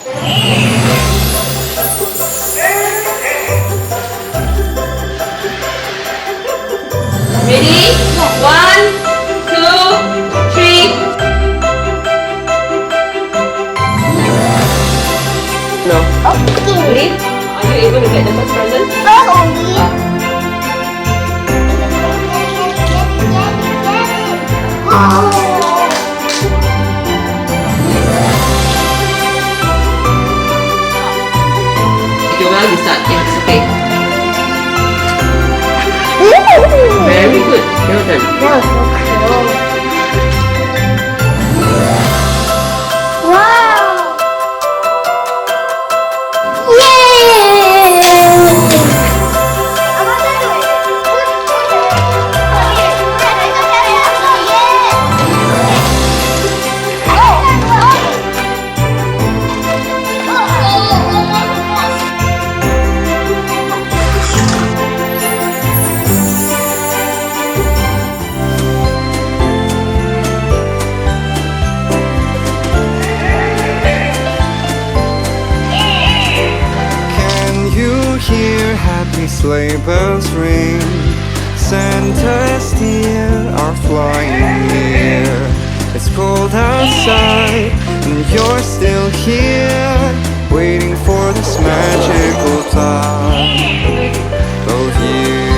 Ready? 1, 2, 3. No. Okay. Ready? Are you able to get the first present? Slowly. Wow. Joel, you start. Yes, okay. Ooh. Very good. Your turn. That was so cool. Wow. Yay! Can you hear happy sleigh bells ring? Santa's deer are flying near. It's cold outside and you're still here, waiting for this magical time of year.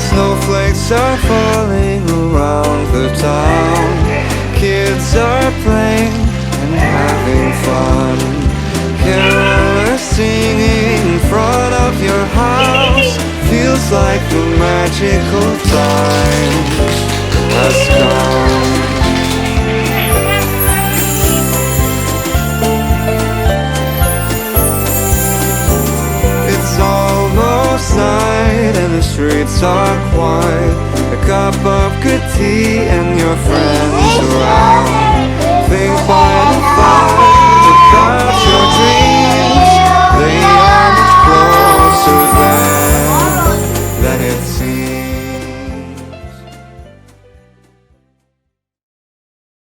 Snowflakes are falling around the town. Kids are playing and having fun. Carolers singing in front of your house. Feels like the magical time has come. It's almost night and the streets are quiet. A cup of good tea